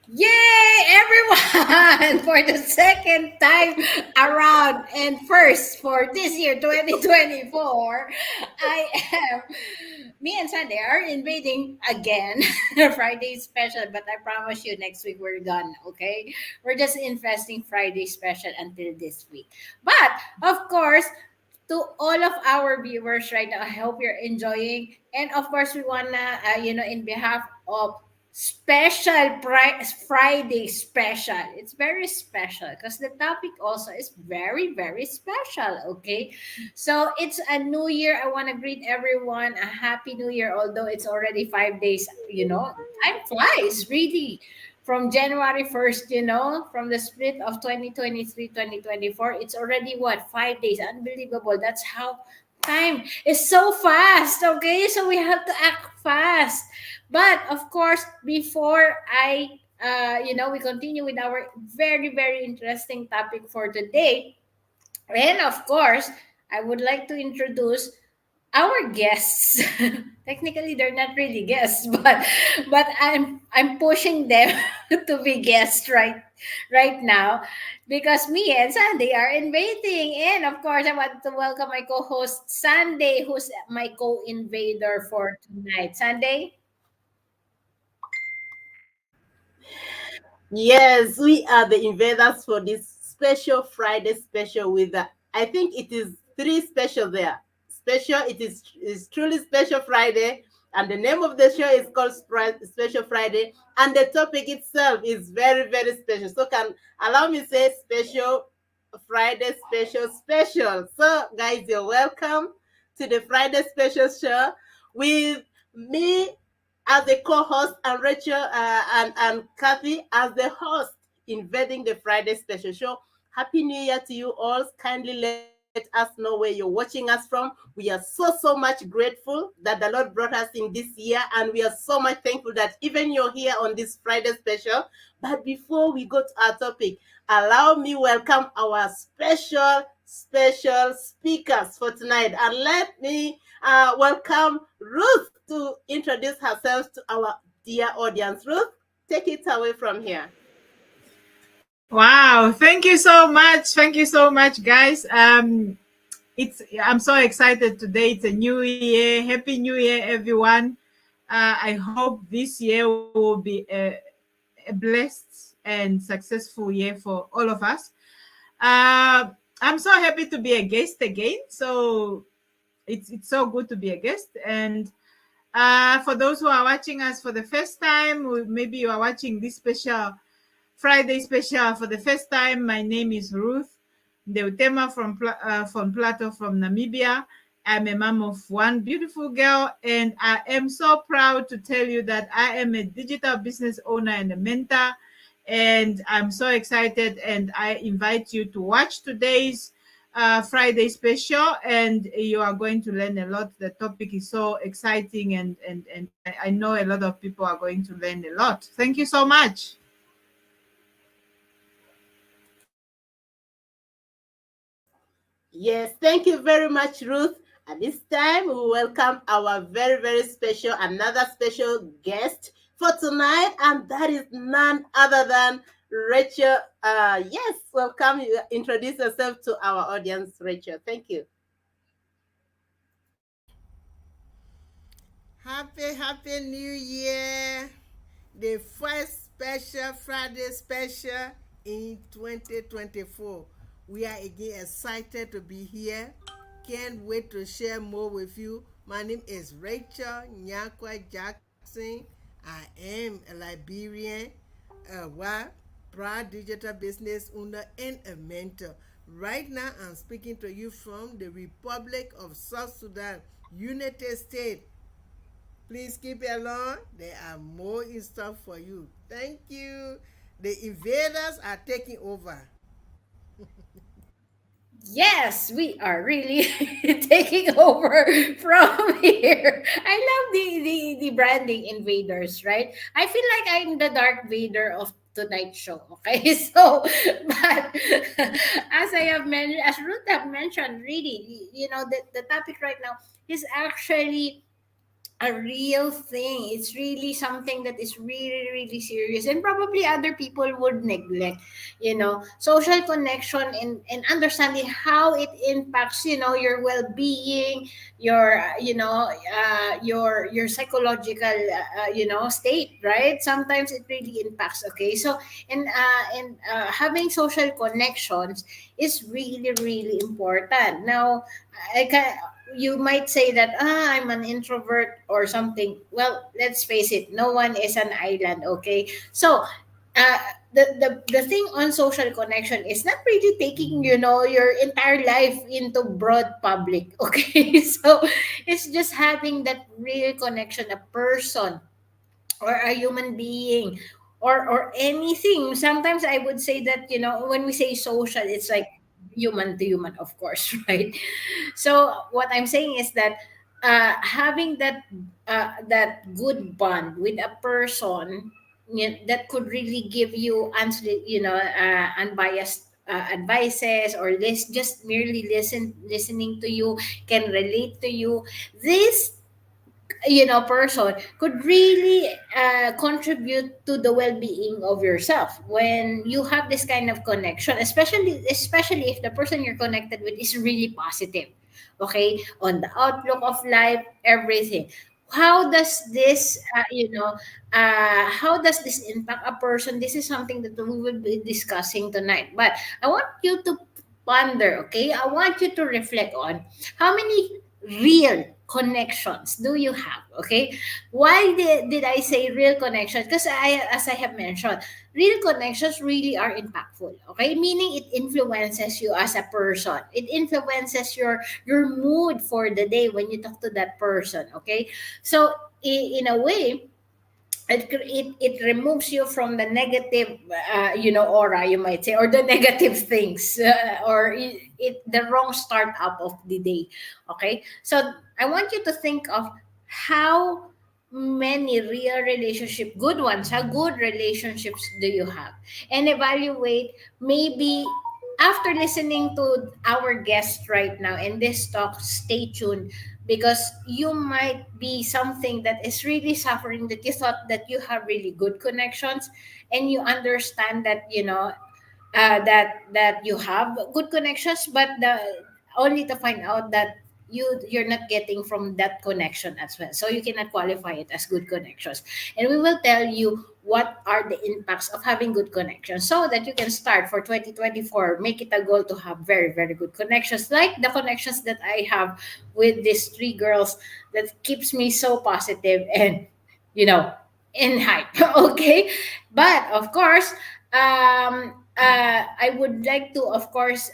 Yay, everyone! For the second time around and first for this year, 2024, I am, me and Sunday are invading again Friday special, but I promise you next week we're done, okay? We're just investing Friday special until this week. But, of course, to all of our viewers right now, I hope you're enjoying. And of course, we wanna, in behalf of Friday special. It's very special because the topic also is very, very special. Okay. So it's a new year. I want to greet everyone a happy new year, although it's already 5 days, time flies really. From January 1st, from the split of 2023 2024, it's already what, 5 days. Unbelievable. That's how time is so fast. Okay. So we have to act fast. But of course, before we continue with our very, very interesting topic for today. And of course, I would like to introduce our guests. Technically, they're not really guests, but I'm pushing them to be guests right now because me and Sandy are invading. And of course, I want to welcome my co-host Sunday, who's my co-invader for tonight. Sunday. Yes, we are the invaders for this special Friday special with I think it is three special there. Special, it is truly special Friday, and the name of the show is called Special Friday, and the topic itself is very, very special. So can allow me say special Friday special. So guys, you're welcome to the Friday special show with me as a co-host and Rachel and Kathy as the host invading the Friday special show. Happy New Year to you all. Kindly let us know where you're watching us from. We are so much grateful that the Lord brought us in this year, and we are so much thankful that even you're here on this Friday special. But before we go to our topic, allow me welcome our special speakers for tonight, and let me welcome Ruth to introduce herself to our dear audience. Ruth, take it away from here. Wow, thank you so much. Thank you so much, guys. I'm so excited today. It's a new year. Happy New Year, everyone. I hope this year will be a blessed and successful year for all of us. I'm so happy to be a guest again. So it's so good to be a guest. And for those who are watching us for the first time, or maybe you are watching this special Friday special for the first time. My name is Ruth Deutema from Plato, from Namibia. I'm a mom of one beautiful girl, and I am so proud to tell you that I am a digital business owner and a mentor. And I'm so excited, and I invite you to watch today's Friday special, and you are going to learn a lot. The topic is so exciting, and I know a lot of people are going to learn a lot. Thank you so much. Yes, thank you very much, Ruth. At this time, we welcome our very, very special, another special guest for tonight, and that is none other than Rachel. Yes, welcome. You introduce yourself to our audience, Rachel. Thank you. Happy New Year. The first special Friday special in 2024. We are again excited to be here. Can't wait to share more with you. My name is Rachel Nyakwa Jackson. I am a Liberian, proud digital business owner and a mentor. Right now, I'm speaking to you from the Republic of South Sudan, United States. Please keep it along. There are more in stock for you. Thank you. The invaders are taking over. Yes, we are really taking over from here. I love the branding invaders, right? I feel like I'm the Dark Vader of tonight's show. Okay, so but as I have mentioned, as Ruth have mentioned, really, the topic right now is actually a real thing. It's really something that is really, really serious, and probably other people would neglect. Social connection, and understanding how it impacts, your well-being, your psychological, state. Right? Sometimes it really impacts. Okay, so having social connections is really, really important. Now, I can you might say that, I'm an introvert or something. Well, let's face it, no one is an island. Okay, so uh, the thing on social connection is not really taking, your entire life into broad public. Okay, so it's just having that real connection, a person or a human being, or anything. Sometimes I would say that, when we say social, it's like human to human, of course. Right? So what I'm saying is that, having that good bond with a person, that could really give you unbiased advices, or just merely listening to you, can relate to you. This, person could really contribute to the well-being of yourself when you have this kind of connection, especially if the person you're connected with is really positive. Okay, on the outlook of life, everything. How does this how does this impact a person? This is something that we will be discussing tonight, but I want you to ponder. Okay, I want you to reflect on how many real connections do you have. Okay, why did I say real connections? Because, as I have mentioned, real connections really are impactful. Okay, meaning it influences you as a person, it influences your mood for the day when you talk to that person. Okay, so in a way, it removes you from the negative, aura, you might say, or the negative things, or the wrong start up of the day. Okay, so I want you to think of how many real relationship, good ones, how good relationships do you have, and evaluate. Maybe after listening to our guest right now in this talk, stay tuned, because you might be something that is really suffering, that you thought that you have really good connections, and you understand that, that you have good connections, but only to find out that you're not getting from that connection as well, so you cannot qualify it as good connections. And we will tell you what are the impacts of having good connections, so that you can start for 2024, make it a goal to have very, very good connections, like the connections that I have with these three girls, that keeps me so positive and, you know in hype. Okay, but of course, I would like to, of course,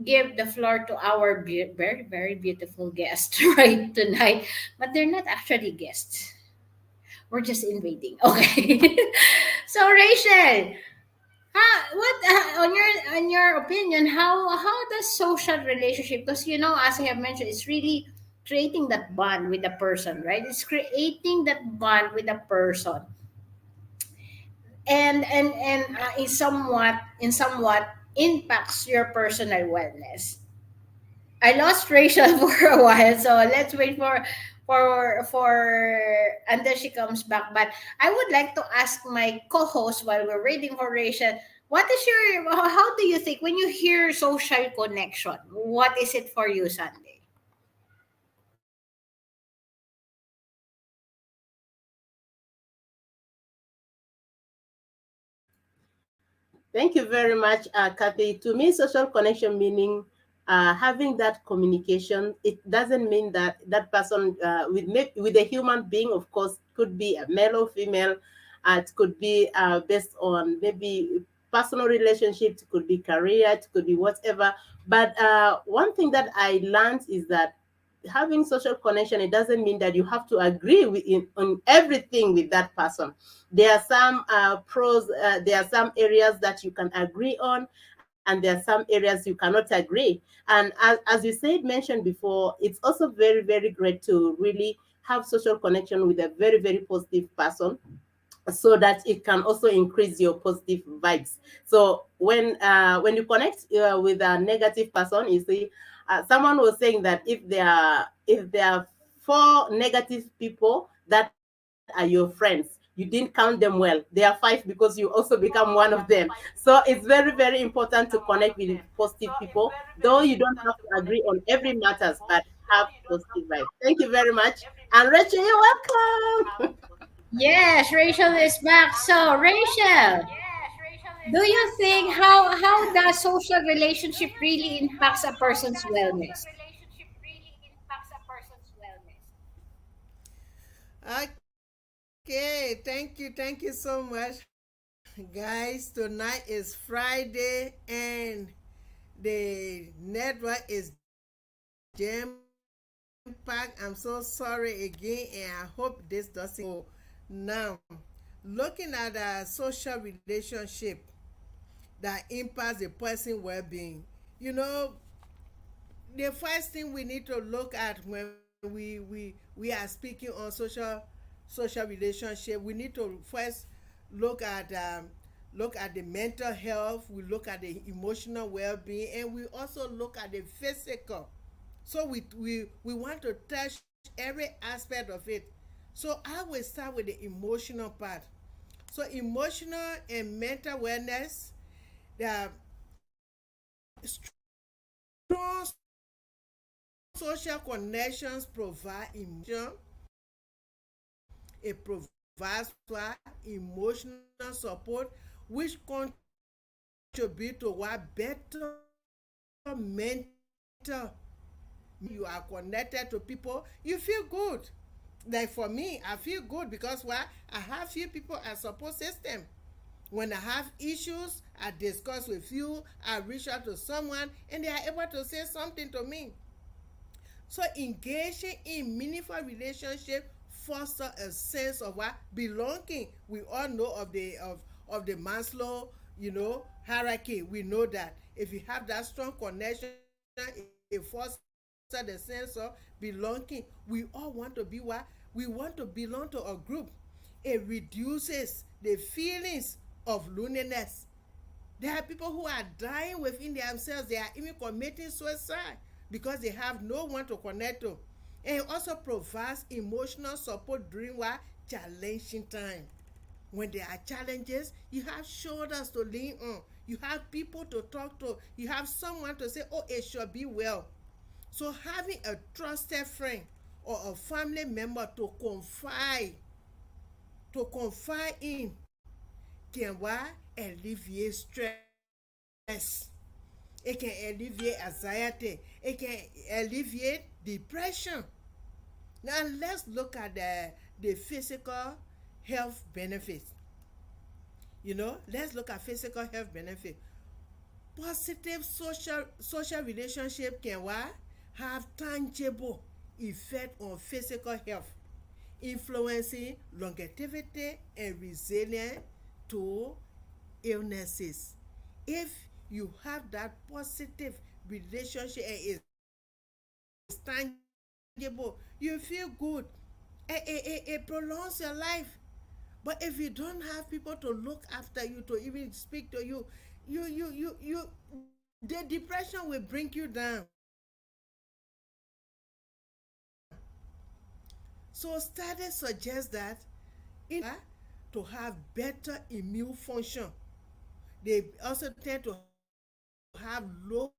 give the floor to our very, very beautiful guest right tonight, but they're not actually guests. We're just invading. Okay. So, Rachel, what, on your opinion, how does social relationship? Because, as I have mentioned, it's really creating that bond with the person, right? It's creating that bond with the person, and in somewhat impacts your personal wellness. I lost Rachel for a while, so let's wait for until she comes back. But I would like to ask my co-host, while we're waiting for Rachel, what is how do you think when you hear social connection? What is it for you, Sunday? Thank you very much, Kathy. To me, social connection meaning having that communication. It doesn't mean that that person with a human being, of course, could be a male or female. It could be based on maybe personal relationships. It could be career. It could be whatever. But one thing that I learned is that having social connection, it doesn't mean that you have to agree on everything with that person. There are some pros, there are some areas that you can agree on, and there are some areas you cannot agree. And as you said, mentioned before, it's also very, very great to really have social connection with a very, very positive person, so that it can also increase your positive vibes. So when you connect with a negative person, you see, someone was saying that if they are 4 negative people that are your friends. You didn't count them well. They are 5 because you also become one of them. So it's very, very important to connect with positive people, though you don't have to agree on every matters, but have positive vibes. Thank you very much. And Rachel, you're welcome. Yes, Rachel is back. So, Rachel, do you think how does social relationship really impacts a person's wellness? Okay, thank you so much, guys. Tonight is Friday and the network is jam packed. I'm so sorry again, and I hope this doesn't go. Now, looking at a social relationship that impacts the person well-being, you know, the first thing we need to look at when we are speaking on social relationship, we need to first look at look at the mental health, we look at the emotional well-being, and we also look at the physical. So we want to touch every aspect of it. So I will start with the emotional part. So emotional and mental wellness, the strong social connections provide emotion. It provides for emotional support, which contribute to what better mental. You are connected to people, you feel good. Like for me, I feel good because why? I have few people as support system. When I have issues, I discuss with you, I reach out to someone, and they are able to say something to me. So engaging in meaningful relationship foster a sense of what belonging. We all know of the Maslow, hierarchy. We know that if you have that strong connection, it fosters the sense of belonging. We all want to be what we want to belong to a group. It reduces the feelings of loneliness. There are people who are dying within themselves. They are even committing suicide because they have no one to connect to. And it also provides emotional support during what challenging time. When there are challenges, you have shoulders to lean on. You have people to talk to. You have someone to say, "Oh, it should be well." So having a trusted friend or a family member to confide in can what alleviate stress. It can alleviate anxiety. It can alleviate depression. Now let's look at the physical health benefits. Let's look at physical health benefits. Positive social relationship can what? Have tangible effect on physical health, influencing longevity and resilience to illnesses. If you have that positive relationship and it's tangible, you feel good. It prolongs your life. But if you don't have people to look after you, to even speak to you, the depression will bring you down. So studies suggest that in to have better immune function, they also tend to have lower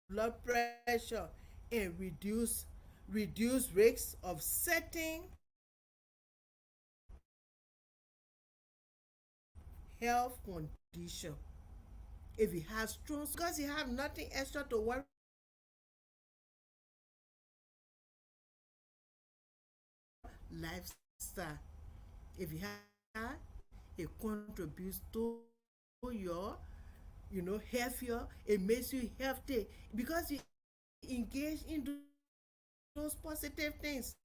blood pressure and reduce risks of certain health condition. If you have strong, because you have nothing extra to worry lifestyle. If you have, it contributes to your healthier. It makes you healthy because you engage in those positive things.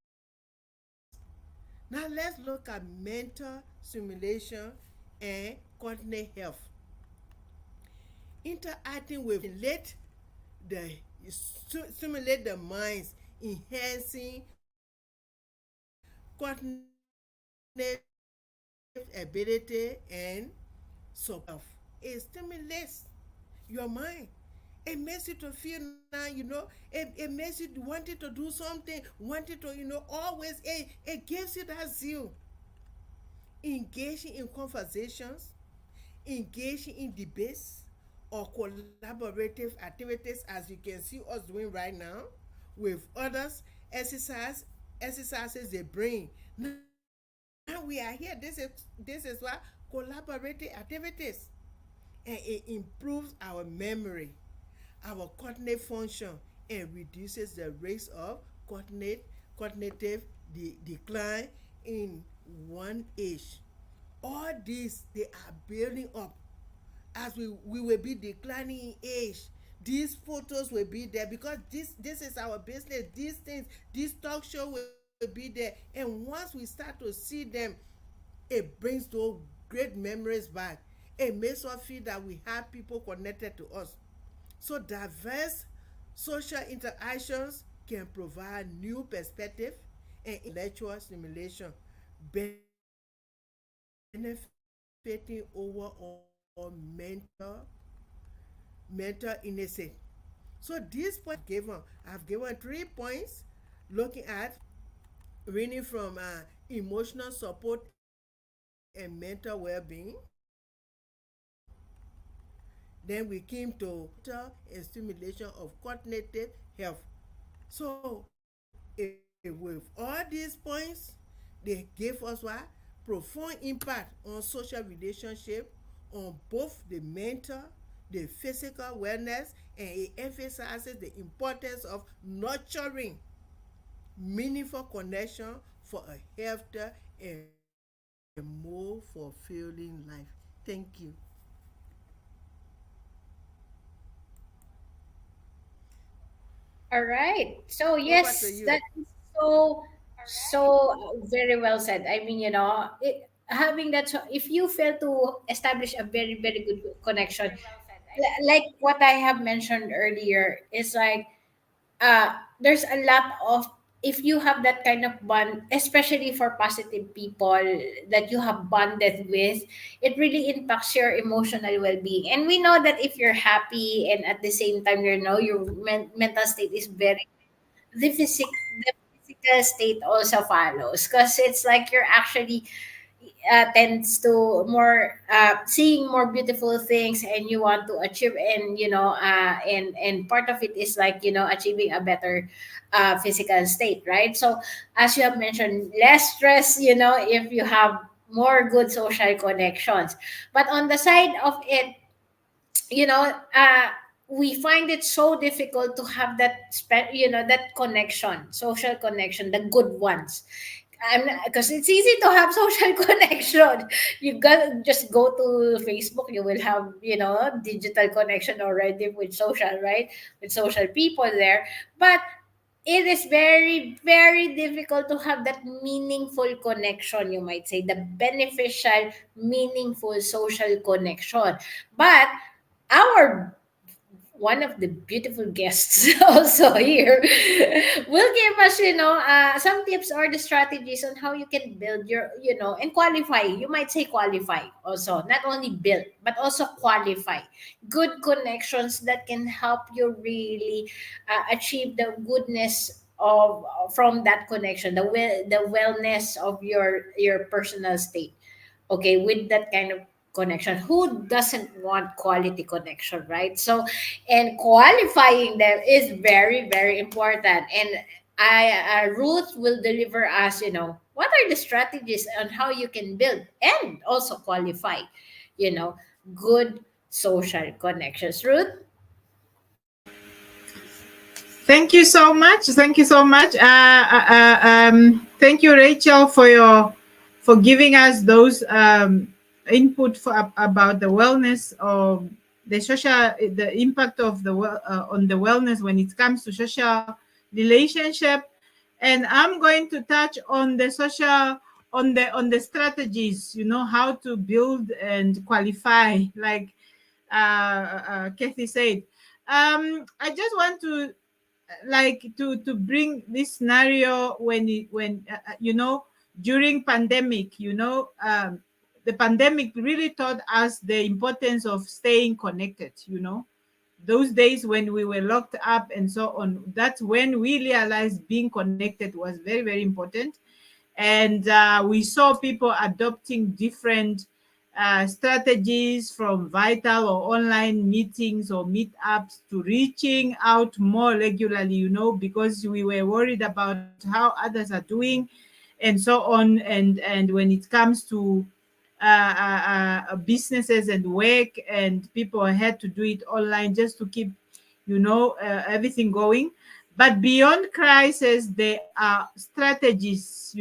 Now let's look at mental stimulation and cognitive health. Interacting with the stimulate the minds, enhancing cognitive ability and support. It stimulates your mind. It makes you to feel now, it makes you wanting to do something, wanting to, always, it gives you that zeal. Engaging in conversations, engaging in debates or collaborative activities, as you can see us doing right now with others, exercises the brain. Now we are here. This is what collaborative activities, and it improves our memory, our cognitive function, and reduces the risk of cognitive decline in one age. All these, they are building up as we will be declining in age. These photos will be there because this is our business. These things, this talk show will be there, and once we start to see them, it brings those great memories back. It makes us feel that we have people connected to us. So diverse social interactions can provide new perspective and intellectual stimulation, benefiting overall mental innocence. So these points I've given 3 points, looking at reading from emotional support and mental well-being. Then we came to and stimulation of cognitive health. So with all these points, they gave us what? Profound impact on social relationship, on both the mental, the physical wellness, and it emphasizes the importance of nurturing meaningful connection for a healthier and more fulfilling life. Thank you. All right. So Over to yes, you. that is so very well said. I mean, having that, so if you fail to establish a very very good connection, like what I have mentioned earlier, is like there's a lot of, if you have that kind of bond, especially for positive people that you have bonded with, it really impacts your emotional well-being. And we know that if you're happy and at the same time your mental state is very, the physical state also follows, because it's like you're actually tends to more seeing more beautiful things, and you want to achieve, and and part of it is like achieving a better physical state, right? So as you have mentioned, less stress, if you have more good social connections. But on the side of it, you know uh we find it so difficult to have that connection, social connection, the good ones. Because it's easy to have social connection. You got just go to Facebook, you will have digital connection already with social, right? With social people there. But it is very very difficult to have that meaningful connection, you might say, the beneficial, meaningful social connection. But our one of the beautiful guests also here will give us some tips or the strategies on how you can build your and qualify, you might say, qualify also, not only build but also qualify good connections that can help you really achieve the goodness of from that connection, the wellness of your personal state. Okay, with that kind of connection, who doesn't want quality connection, right? So, and qualifying them is very very important. And Ruth will deliver us, what are the strategies on how you can build and also qualify, you know good social connections. Ruth. Thank you so much. Thank you so much. Thank you, Rachel, for giving us those input about the wellness of the impact of on the wellness when it comes to social relationship. And I'm going to touch on the social, on the strategies, how to build and qualify, like Kathy said. I just want to bring this scenario when during pandemic, the pandemic really taught us the importance of staying connected. those days when we were locked up and so on, that's when we realized being connected was very, very important. And we saw people adopting different strategies, from Vital or online meetings or meetups to reaching out more regularly, because we were worried about how others are doing and so on. And when it comes to businesses and work, and people had to do it online just to keep everything going. But beyond crisis, there are strategies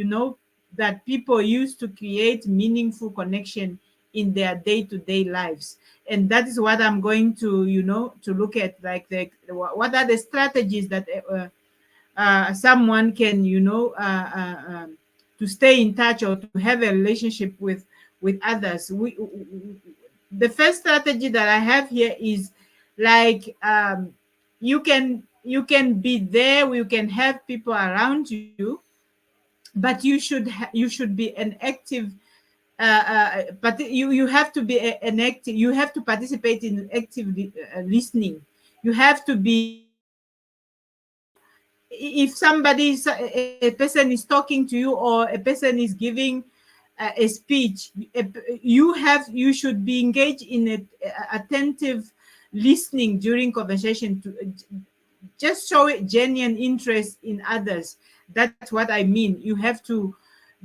that people use to create meaningful connection in their day-to-day lives. And that is what I'm going to to look at, like what are the strategies that someone can to stay in touch or to have a relationship with others. The first strategy that I have here is like, you can be there, you can have people around you, but you should be an active but you have to be an active, you have to participate in active listening. You have to be, if somebody a person is talking to you, or a person is giving a speech, you should be engaged in attentive listening during conversation, to just show it genuine interest in others. That's what I mean. You have to,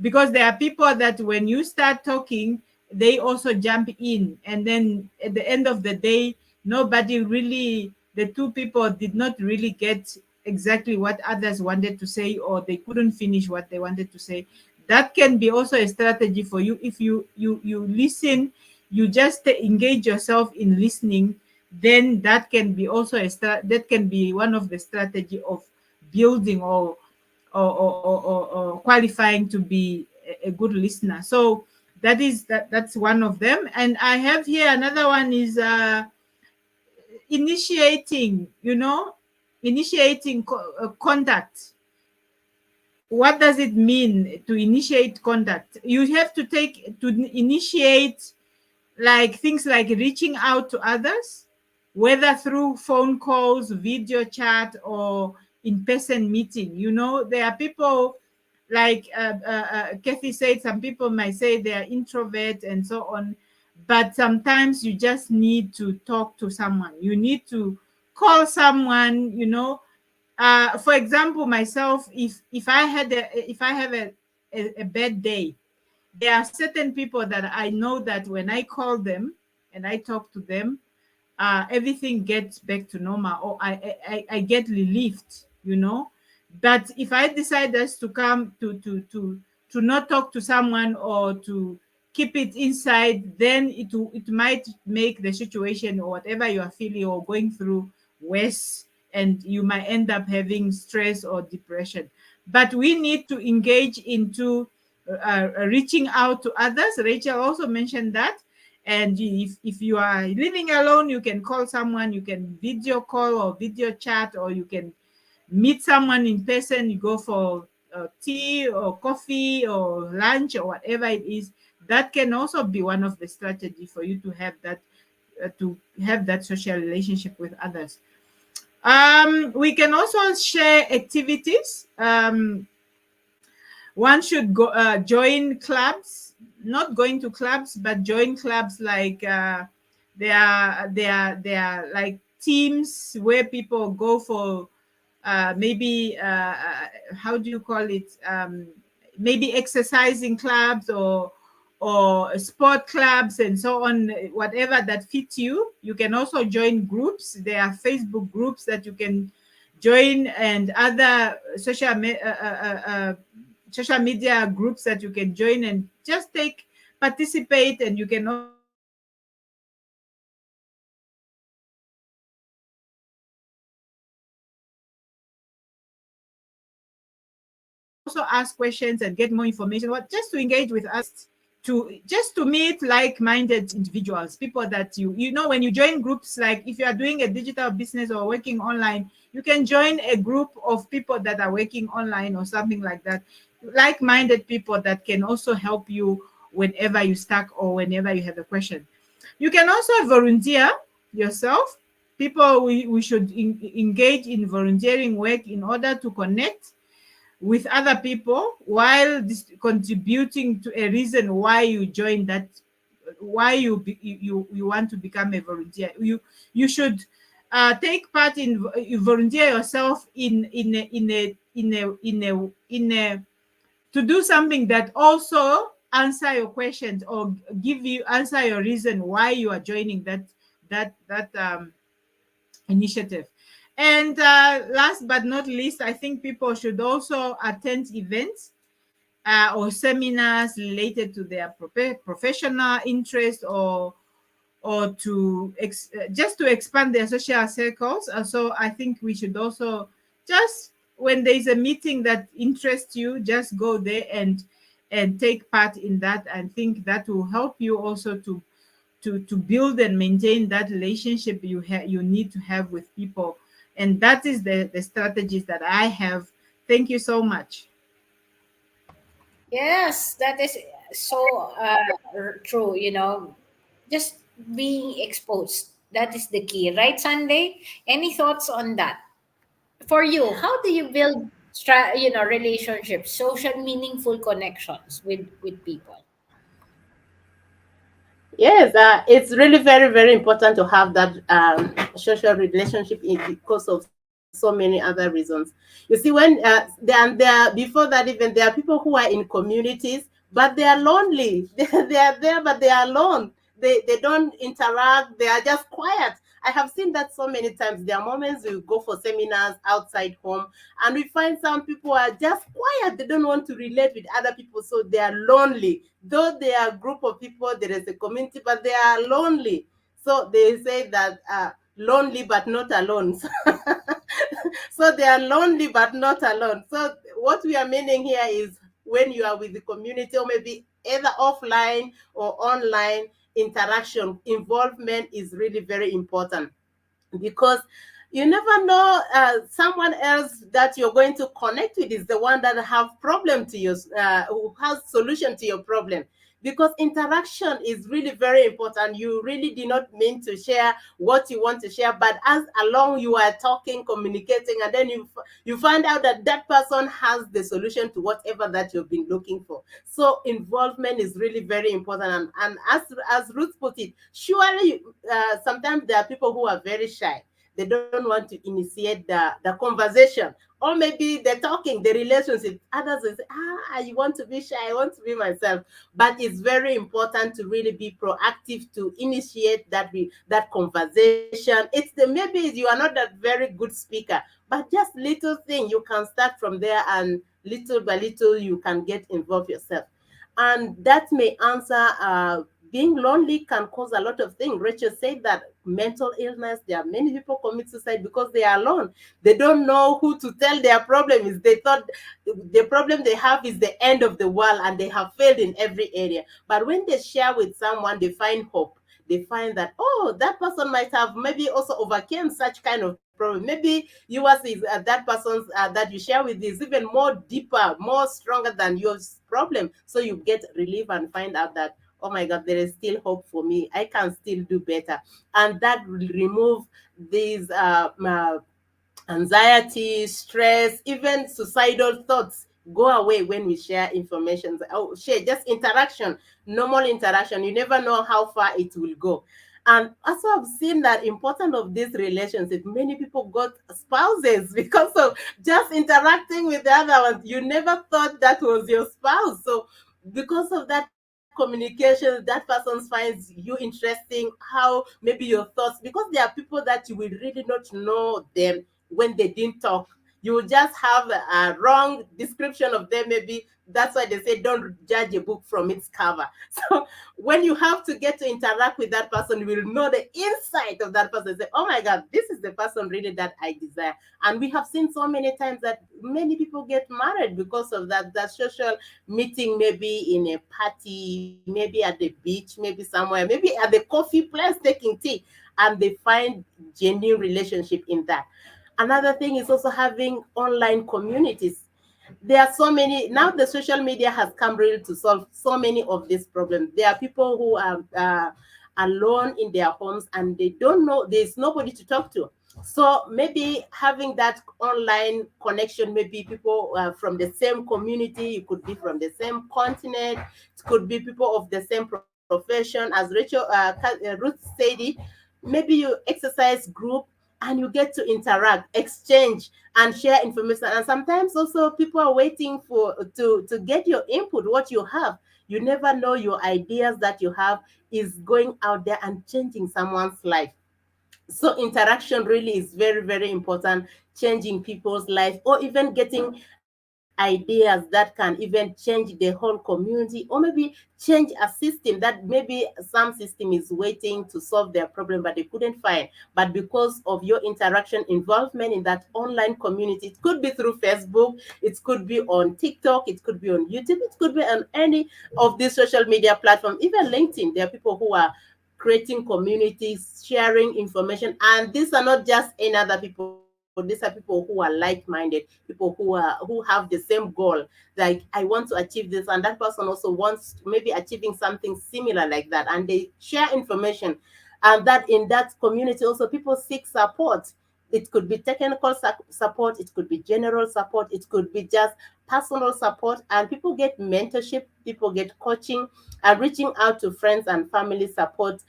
because there are people that when you start talking, they also jump in, and then at the end of the day, nobody really, the two people did not really get exactly what others wanted to say, or they couldn't finish what they wanted to say. That can be also a strategy for you. If you listen, you just engage yourself in listening, then that can be also that can be one of the strategy of building or qualifying to be a good listener. So that's one of them. And I have here another one is initiating contact. What does it mean to initiate contact? You have to initiate, like things like reaching out to others, whether through phone calls, video chat, or in-person meeting. There are people, like Kathy said, some people might say they are introvert and so on, but sometimes you just need to talk to someone. You need to call someone. For example, myself, if I have a bad day, there are certain people that I know that when I call them and I talk to them, everything gets back to normal, or I get relieved. But if I decide just to come to not talk to someone, or to keep it inside, then it might make the situation or whatever you are feeling or going through worse, and you might end up having stress or depression. But we need to engage into reaching out to others. Rachel also mentioned that. And if you are living alone, you can call someone, you can video call or video chat, or you can meet someone in person. You go for tea or coffee or lunch or whatever it is. That can also be one of the strategy for you to have that social relationship with others. We can also share activities. One should go join clubs, not going to clubs, but join clubs, like they are like teams where people go for maybe how do you call it, maybe exercising clubs, or sport clubs and so on, whatever that fits you. You can also join groups. There are Facebook groups that you can join, and other social media groups that you can join, and just participate. And you can also ask questions and get more information, just to engage with us, to meet like-minded individuals, people that when you join groups, like if you are doing a digital business or working online, you can join a group of people that are working online or something like that, like-minded people that can also help you whenever you're stuck or whenever you have a question. You can also volunteer yourself. people, we should engage in volunteering work in order to connect with other people while contributing to a reason why you join that, why you want to become a volunteer. You should take part in, you volunteer yourself in a to do something that also answer your questions, or give you answer your reason why you are joining that initiative. And last but not least, I think people should also attend events or seminars related to their professional interest, or to just to expand their social circles. So I think we should also, just when there is a meeting that interests you, just go there and take part in that. I think that will help you also to build and maintain that relationship you need to have with people. And that is the strategies that I have. Thank you so much. Yes, that is so true. Just being exposed. That is the key, right, Sunday? Any thoughts on that? For you, how do you build, relationships, social, meaningful connections with people? Yes, it's really very, very important to have that social relationship because of so many other reasons. You see, when there before that, even there are people who are in communities, but they are lonely. They are there, but they are alone. They don't interact. They are just quiet. I have seen that so many times. There are moments we go for seminars outside home, and we find some people are just quiet. They don't want to relate with other people, so they are lonely. Though they are a group of people, there is a community, but they are lonely. So they say that lonely but not alone. So they are lonely but not alone. So what we are meaning here is, when you are with the community, or maybe either offline or online, interaction, involvement is really very important, because you never know, someone else that you're going to connect with is the one that have problem to you, who has solution to your problem. Because interaction is really very important. You really did not mean to share what you want to share, but as along you are talking, communicating, and then you find out that that person has the solution to whatever that you've been looking for. So involvement is really very important. And as Ruth put it, surely sometimes there are people who are very shy. They don't want to initiate the conversation, or maybe the talking, the relationship. Others will say, I want to be shy, I want to be myself. But it's very important to really be proactive to initiate that conversation. Maybe you are not that very good speaker, but just little thing you can start from there, and little by little you can get involved yourself. And that may answer, being lonely can cause a lot of things. Rachel said that mental illness, there are many people commit suicide because they are alone. They don't know who to tell their problem is. They thought the problem they have is the end of the world, and they have failed in every area. But when they share with someone, they find hope. They find that, oh, that person might have maybe also overcame such kind of problem. Maybe yours is, that person's that you share with is even more deeper, more stronger than your problem. So you get relief and find out that, oh my God, there is still hope for me. I can still do better. And that will remove these anxiety, stress, even suicidal thoughts go away when we share information. Oh, share just interaction, normal interaction. You never know how far it will go. And also, I've seen that important of this relationship. Many people got spouses because of just interacting with the other ones. You never thought that was your spouse. So because of that communication, that person finds you interesting, how maybe your thoughts, because there are people that you will really not know them when they didn't talk. You will just have a wrong description of them. Maybe that's why they say don't judge a book from its cover. So when you have to get to interact with that person, you will know the insight of that person. Say, oh my God, this is the person really that I desire. And we have seen so many times that many people get married because of that social meeting, maybe in a party, maybe at the beach, maybe somewhere, maybe at the coffee place taking tea, and they find genuine relationship in that. Another thing is also having online communities. There are so many now. The social media has come really to solve so many of these problems. There are people who alone in their homes and they don't know, there's nobody to talk to. So maybe having that online connection, maybe people from the same community, it could be from the same continent, it could be people of the same profession, as Ruth said it. Maybe you exercise group and you get to interact, exchange, and share information. And sometimes also people are waiting for to get your input, what you have. You never know your ideas that you have is going out there and changing someone's life. So interaction really is very, very important, changing people's life or even getting ideas that can even change the whole community or maybe change a system that maybe some system is waiting to solve their problem but they couldn't find. But because of your interaction involvement in that online community, it could be through Facebook, it could be on TikTok, it could be on YouTube, it could be on any of these social media platforms, even LinkedIn. There are people who are creating communities, sharing information. And these are not just any other people. These are people who are like-minded, people who have the same goal. Like, I want to achieve this, and that person also wants maybe achieving something similar like that, and they share information. And that in that community also people seek support. It could be technical support, it could be general support, it could be just personal support, and people get mentorship, people get coaching, and reaching out to friends and family support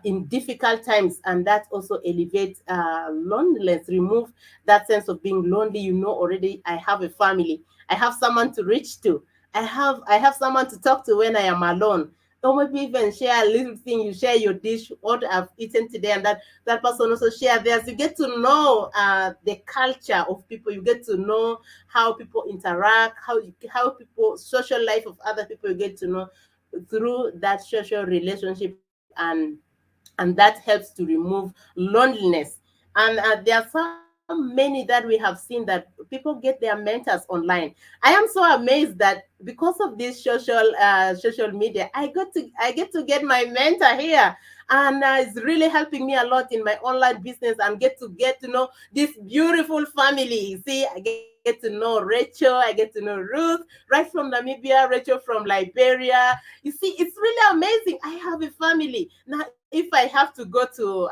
in difficult times. And that also elevates loneliness, remove that sense of being lonely. You know, already I have a family, I have someone to reach to, I have someone to talk to when I am alone. Or maybe even share a little thing. You share your dish, what I've eaten today, and that person also share theirs. You get to know the culture of people. You get to know how people interact, how people social life of other people. You get to know through that social relationship, and that helps to remove loneliness. And there are some many that we have seen that people get their mentors online. I am so amazed that because of this social media, I get to get my mentor here, and it's really helping me a lot in my online business, and get to know this beautiful family. See, I get to know Rachel, I get to know Ruth, right from Namibia, Rachel from Liberia. You see, it's really amazing. I have a family now. If I have to go to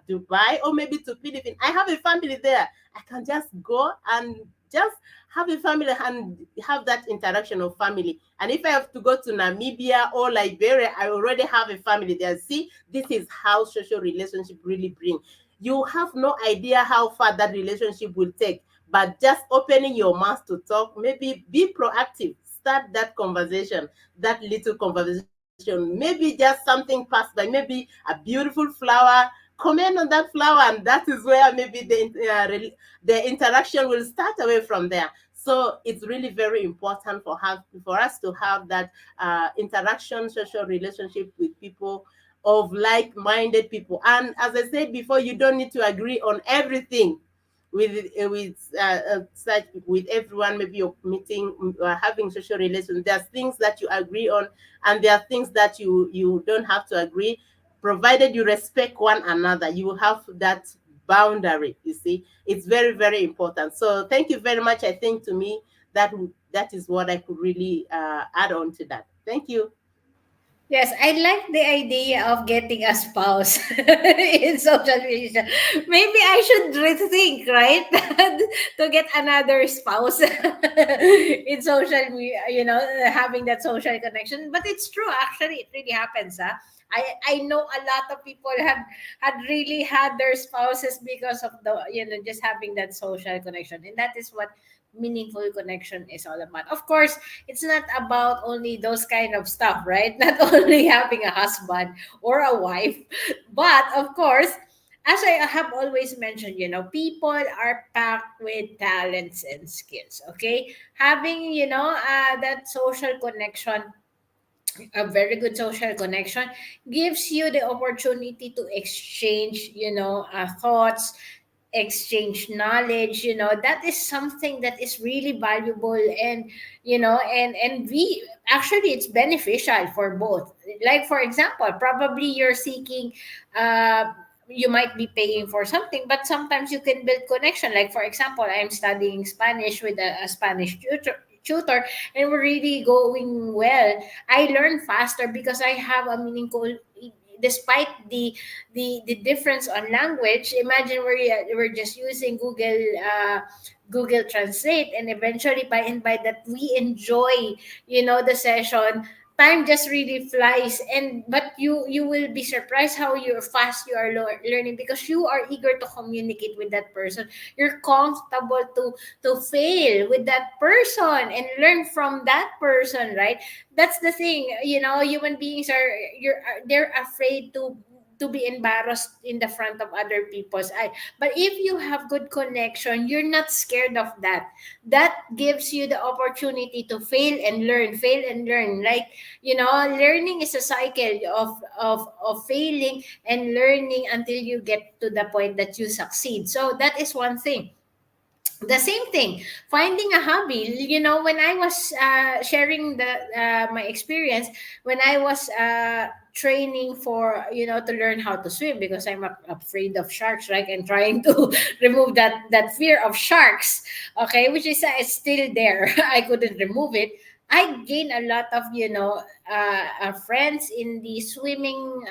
Dubai or maybe to Philippines, I have a family there. I can just go and just have a family and have that interaction of family. And if I have to go to Namibia or Liberia, I already have a family there. See, this is how social relationship really bring. You have no idea how far that relationship will take, but just opening your mouth to talk, maybe be proactive, start that conversation, that little conversation. Maybe just something passed by, maybe a beautiful flower. Comment on that flower, and that is where maybe the interaction will start away from there. So it's really very important for us to have that interaction, social relationship with people of like-minded people. And as I said before, you don't need to agree on everything with everyone. Maybe you're meeting, having social relations. There's things that you agree on, and there are things that you don't have to agree, provided you respect one another. You have that boundary. You see, it's very, very important. So thank you very much. I think to me that is what I could really add on to that. Thank you. Yes, I like the idea of getting a spouse in social media. Maybe I should rethink, right? To get another spouse in social media, having that social connection. But it's true, actually, it really happens. Huh? I know a lot of people had really had their spouses because of just having that social connection, and that is what meaningful connection is all about. Of course, it's not about only those kind of stuff, right? Not only having a husband or a wife, but of course, as I have always mentioned, people are packed with talents and skills. Okay, having that social connection, a very good social connection, gives you the opportunity to exchange thoughts, exchange knowledge. That is something that is really valuable, and we actually, it's beneficial for both. Like, for example, probably you're seeking, you might be paying for something, but sometimes you can build connection. Like, for example, I'm studying Spanish with a Spanish tutor, tutor, and we're really going well. I learn faster because I have a meaningful, despite the difference on language. Imagine we're just using Google Translate, and eventually by and by that we enjoy, the session. Time just really flies, and but you will be surprised how fast you are learning, because you are eager to communicate with that person. You're comfortable to fail with that person and learn from that person, right? That's the thing. Human beings they're afraid to be embarrassed in the front of other people's eye. But if you have good connection, you're not scared of that. That gives you the opportunity to fail and learn. Like, learning is a cycle of failing and learning until you get to the point that you succeed. So that is one thing. The same thing, finding a hobby. When I was sharing my experience, when I was training for, to learn how to swim, because I'm afraid of sharks, right? And trying to remove that fear of sharks, okay, which is it's still there. I couldn't remove it. I gained a lot of, friends in the swimming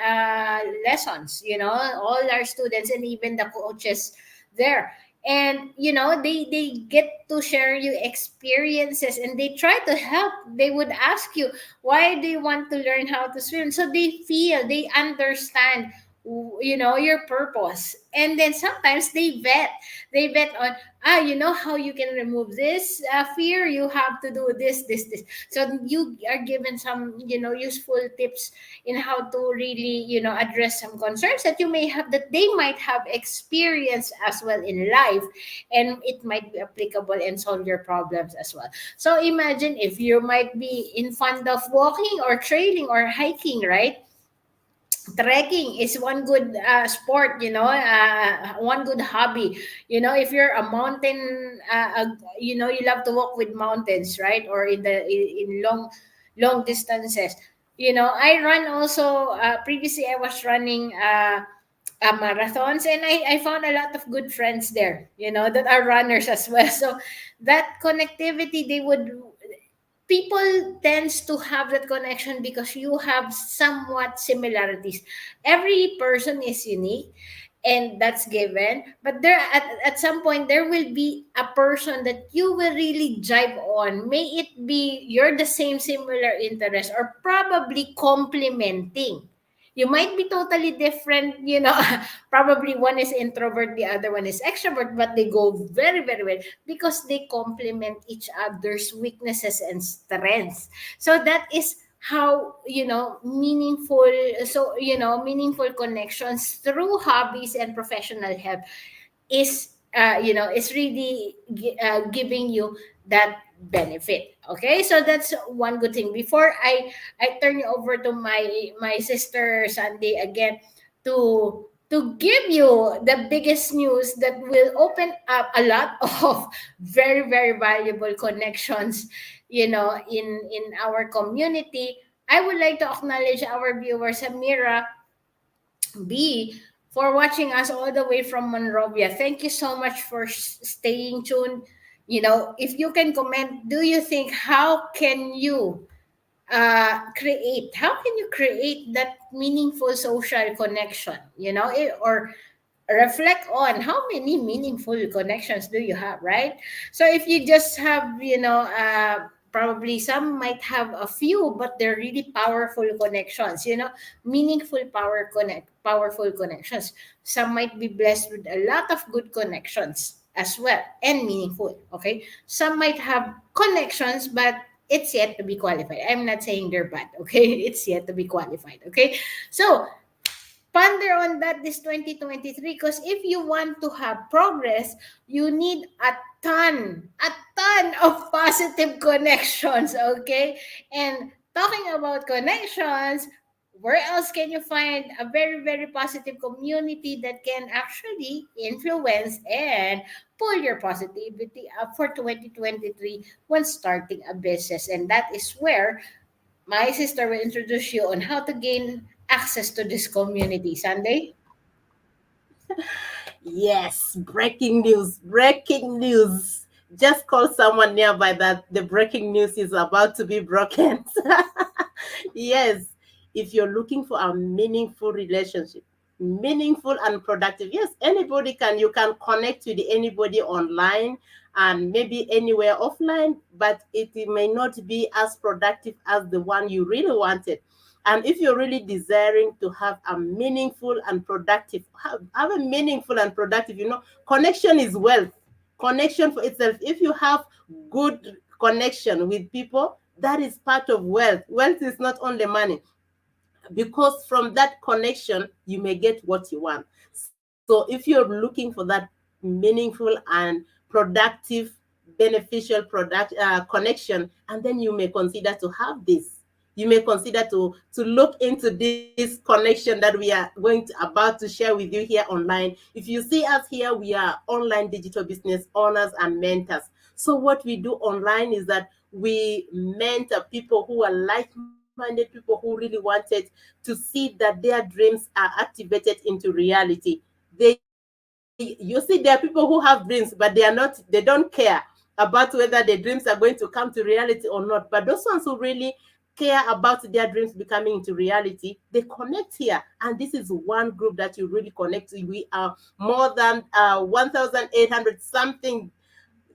lessons, all our students and even the coaches there. And they get to share you experiences, and they try to help. They would ask you, why do you want to learn how to swim? So they understand, your purpose. And then sometimes they vet on, how you can remove this fear. You have to do this. So you are given some, useful tips in how to really, address some concerns that you may have, that they might have experienced as well in life, and it might be applicable and solve your problems as well. So imagine if you might be in fond of walking or trailing or hiking, right? Trekking is one good sport, one good hobby. If you're a mountain, you love to walk with mountains, right? Or in long distances. I run also. Previously I was running marathons, and I found a lot of good friends there, that are runners as well. So that connectivity, people tends to have that connection because you have somewhat similarities. Every person is unique, and that's given, but at some point there will be a person that you will really jive on. May it be you're the same similar interest, or probably complementing. You might be totally different, probably one is introvert, the other one is extrovert, but they go very, very well because they complement each other's weaknesses and strengths. So that is how, meaningful. So, meaningful connections through hobbies and professional help is really giving you that benefit. Okay, so that's one good thing. Before I turn you over to my sister Sandy again, to give you the biggest news that will open up a lot of very, very valuable connections, in our community. I would like to acknowledge our viewers, Amira B, for watching us all the way from Monrovia. Thank you so much for staying tuned. If you can comment, do you think how can you create that meaningful social connection? Or reflect on how many meaningful connections do you have, right? So if you just have, probably some might have a few, but they're really powerful connections, meaningful powerful connections. Some might be blessed with a lot of good connections as well, and meaningful. Okay, some might have connections, but it's yet to be qualified. I'm not saying they're bad. Okay, it's yet to be qualified. Okay, so ponder on that this 2023, because if you want to have progress, you need a ton of positive connections. Okay, and talking about connections, where else can you find a very, very positive community that can actually influence and pull your positivity up for 2023 when starting a business? And that is where my sister will introduce you on how to gain access to this community. Sunday? Yes, breaking news, breaking news. just call someone nearby that the breaking news is about to be broken. Yes, if you're looking for a meaningful relationship, meaningful and productive, yes, anybody can, you can connect with anybody online and maybe anywhere offline, but it may not be as productive as the one you really wanted. And if you're really desiring to have a meaningful and productive, have a meaningful and productive, connection is wealth. Connection for itself. If you have good connection with people, that is part of wealth. Wealth is not only money, because from that connection you may get what you want. So if you're looking for that meaningful and productive, beneficial product connection, and then you may consider to have this, you may consider to look into this connection that we are about to share with you here online. If you see us here, we are online digital business owners and mentors. So what we do online is that we mentor people who are like-minded, people who really wanted to see that their dreams are activated into reality. You see, there are people who have dreams, but they don't care about whether their dreams are going to come to reality or not. But those ones who really care about their dreams becoming into reality, they connect here. And this is one group that you really connect to. We are more than 1,800 something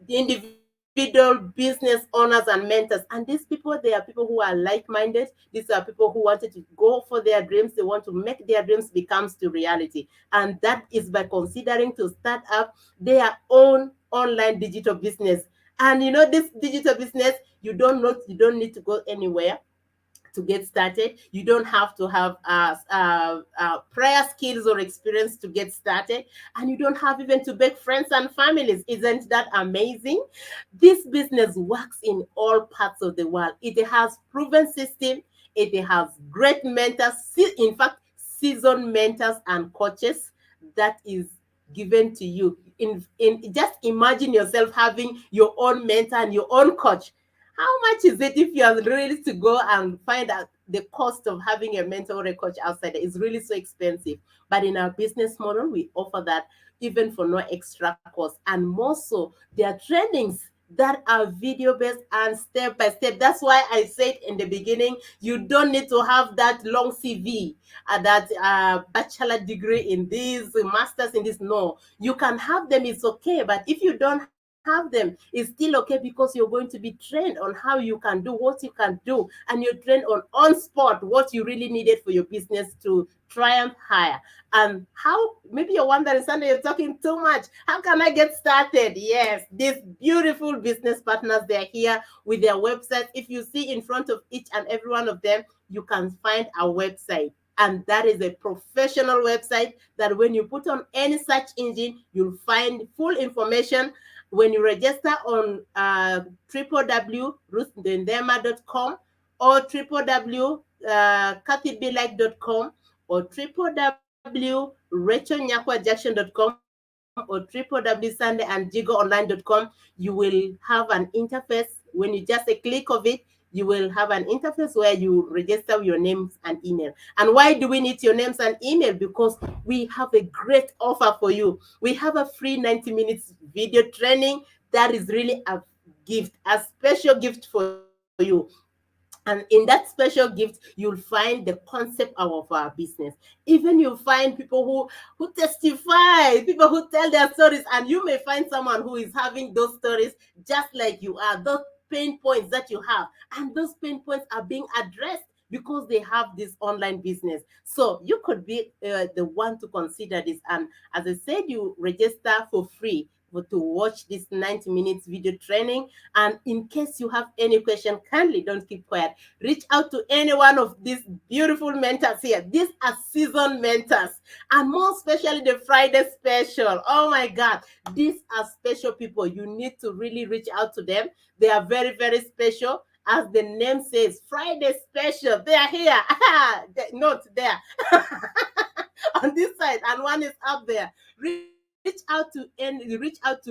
individual business owners and mentors. And these people, they are people who are like-minded. These are people who wanted to go for their dreams. They want to make their dreams becomes to reality. And that is by considering to start up their own online digital business. And this digital business, you don't need to go anywhere to get started. You don't have to have prayer skills or experience to get started. And you don't have even to beg friends and families. Isn't that amazing? This business works in all parts of the world. It has proven system. It has great mentors. In fact, seasoned mentors and coaches that is given to you. In just imagine yourself having your own mentor and your own coach. How much is it if you are ready to go and find out the cost of having a mentor or a coach outside? It's really so expensive. But in our business model, we offer that even for no extra cost. And more so, there are trainings that are video based and step by step. That's why I said in the beginning, you don't need to have that long CV, that bachelor degree in this, master's in this. No, you can have them. It's okay. But if you don't have them, it's still okay, because you're going to be trained on how you can do what you can do, and you're trained on spot what you really needed for your business to triumph higher. And how, maybe you're wondering, Sunday, you're talking too much. How can I get started? Yes, these beautiful business partners, they're here with their websites. If you see in front of each and every one of them, you can find a website. And that is a professional website that when you put on any search engine, you'll find full information. When you register on www.ruthndendema.com or www.kathybelike.com or www.rachelnyakwajackson.com or www.sundayandjigoonline.com, you will have an interface. When you just a click of it, you will have an interface where you register your names and email. And why do we need your names and email? Because we have a great offer for you. We have a free 90 minutes video training that is really a gift, a special gift for you. And in that special gift, you'll find the concept of our business. Even you'll find people who testify, people who tell their stories, and you may find someone who is having those stories just like you are, those pain points that you have, and those pain points are being addressed because they have this online business. So you could be the one to consider this. And as I said, you register for free to watch this 90 minutes video training. And in case you have any question, kindly don't keep quiet. Reach out to any one of these beautiful mentors here. These are seasoned mentors, and more especially the Friday special. Oh my God, these are special people. You need to really reach out to them. They are very, very special. As the name says, Friday special. They are here. Not there. On this side, and one is up there. Reach out to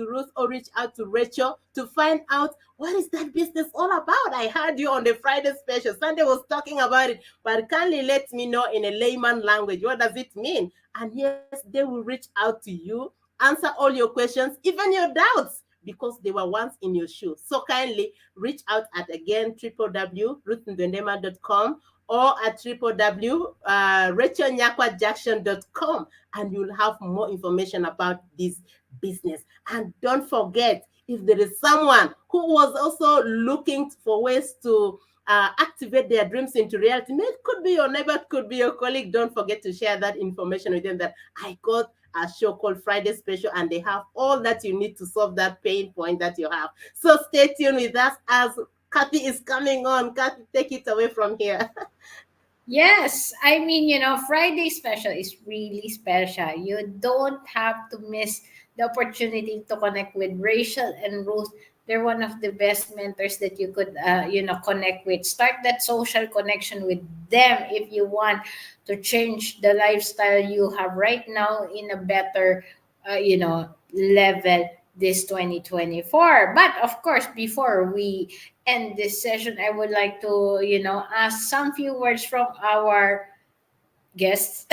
Ruth or reach out to Rachel to find out what is that business all about. I heard you on the Friday special. Sunday was talking about it, but kindly let me know in a layman language, what does it mean? And yes, they will reach out to you, answer all your questions, even your doubts, because they were once in your shoes. So kindly reach out at again www.ruthnndema.com or at www.rachelnyakwajackson.com, and you'll have more information about this business. And don't forget, if there is someone who was also looking for ways to activate their dreams into reality, maybe it could be your neighbor, it could be your colleague, don't forget to share that information with them, that I got a show called Friday Special and they have all that you need to solve that pain point that you have. So stay tuned with us as Kathy is coming on. Kathy, take it away from here. Yes, I mean, Friday special is really special. You don't have to miss the opportunity to connect with Rachel and Ruth. They're one of the best mentors that you could, connect with. Start that social connection with them if you want to change the lifestyle you have right now in a better, level this 2024. But of course, before we end this session, I would like to, ask some few words from our guests.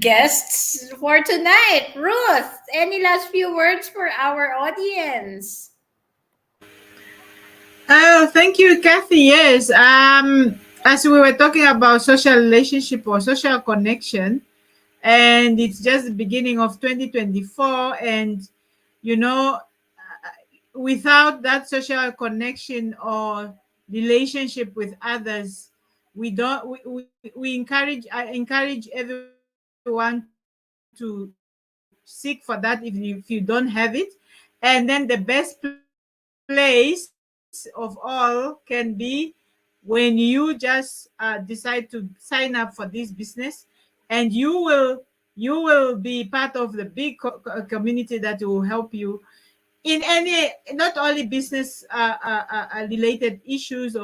Guests for tonight. Ruth, any last few words for our audience? Oh, thank you, Kathy. Yes. As we were talking about social relationship or social connection, and it's just the beginning of 2024, and you know, without that social connection or relationship with others, we don't. We encourage. I encourage everyone to seek for that if you don't have it, and then the best place of all can be when you just decide to sign up for this business, and you will be part of the big community that will help you in any, not only business related issues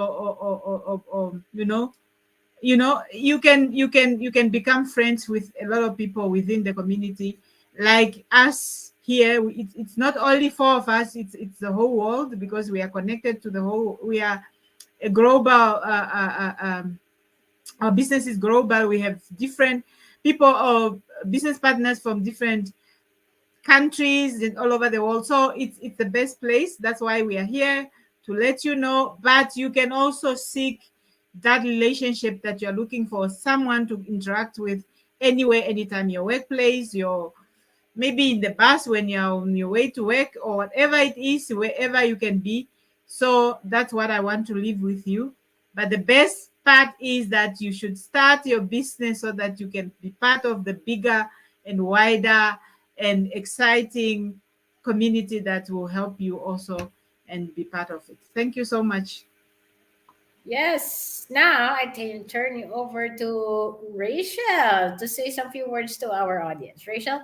you can become friends with a lot of people within the community. Like us here, it's not only four of us, it's the whole world, because we are connected to the whole. We are a global our business is global. We have different people or business partners from different countries and all over the world. So it's the best place. That's why we are here to let you know. But you can also seek that relationship that you're looking for, someone to interact with anywhere, anytime, your workplace, your maybe in the bus when you're on your way to work, or whatever it is, wherever you can be. So that's what I want to leave with you. But the best part is that you should start your business so that you can be part of the bigger and wider and exciting community that will help you also and be part of it. Thank you so much. Yes. Now I can turn you over to Rachel to say some few words to our audience. Rachel?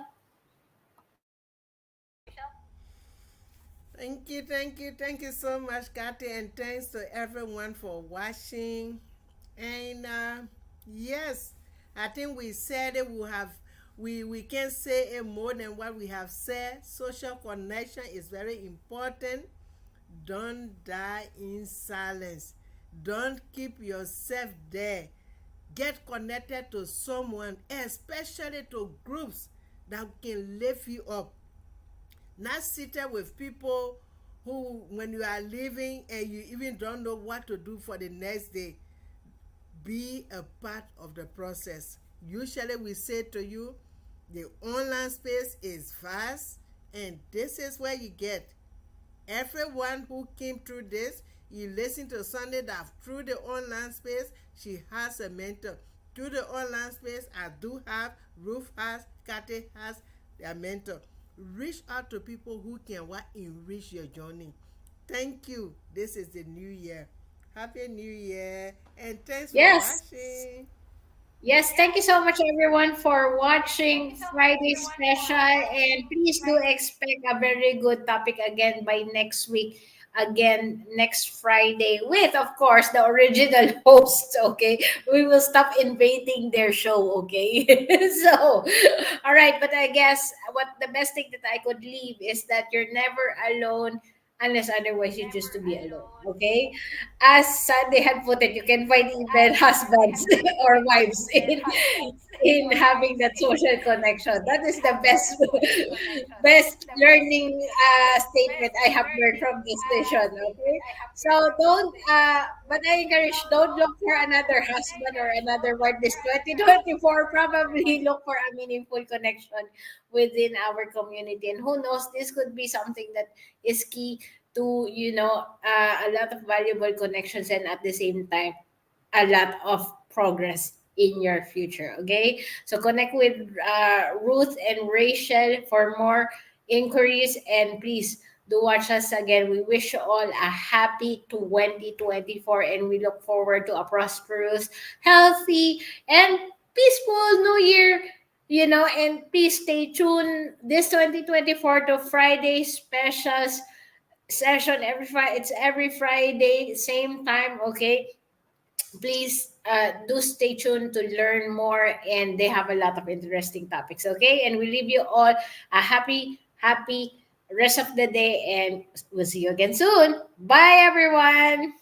Thank you so much, Kathy, and thanks to everyone for watching. And yes, I think we said it. We can say it more than what we have said. Social connection is very important. Don't die in silence. Don't keep yourself there. Get connected to someone, especially to groups that can lift you up. Not sitting with people who, when you are leaving and you even don't know what to do for the next day, be a part of the process. Usually we say to you, the online space is fast, and this is where you get. Everyone who came through this, you listen to Sunday that through the online space, she has a mentor. Through the online space, I do have, Ruth has, Kathy has their mentor. Reach out to people who can enrich your journey. Thank you. This is the new year. Happy New Year, and thanks for Yes. watching. Yes, thank you so much everyone for watching Friday special, and please do expect a very good topic again by next week. Again, next Friday with, of course, the original hosts. Okay, we will stop invading their show. Okay, so all right, but I guess what the best thing that I could leave is that you're never alone. unless otherwise you choose to be alone. Okay, as Sandy had put it, you can find even husbands or wives in having that social connection. That is the best best learning statement I have learned from this session. Okay, so don't but I encourage, don't look for another husband or another wife this 2024. Probably look for a meaningful connection within our community, and who knows, this could be something that is key to, a lot of valuable connections, and at the same time a lot of progress in your future. Okay, so connect with Ruth and Rachel for more inquiries, and please do watch us again. We wish you all a happy 2024, and we look forward to a prosperous, healthy, and peaceful new year. And please stay tuned this 2024 to Friday specials session. It's every Friday, same time. Okay, please do stay tuned to learn more, and they have a lot of interesting topics. Okay, and we leave you all a happy rest of the day, and we'll see you again soon. Bye, everyone.